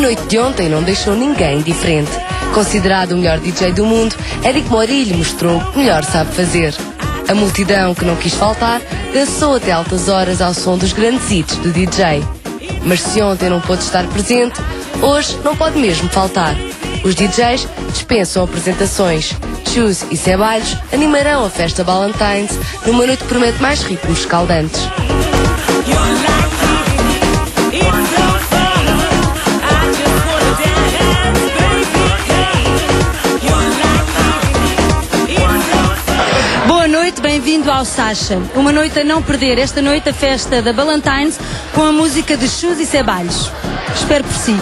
noite de ontem não deixou ninguém indiferente. Considerado o melhor DJ do mundo, Érico Morilho mostrou o que melhor sabe fazer. A multidão que não quis faltar dançou até altas horas ao som dos grandes hits do DJ. Mas se ontem não pôde estar presente, hoje não pode mesmo faltar. Os DJs dispensam apresentações. Chus e Ceballos animarão a festa Valentine's numa noite que promete mais ritmos escaldantes. Boa noite, bem-vindo ao Sacha. Uma noite a não perder, esta noite a festa da Valentine's com a música de Chus e Ceballos. Espero por si.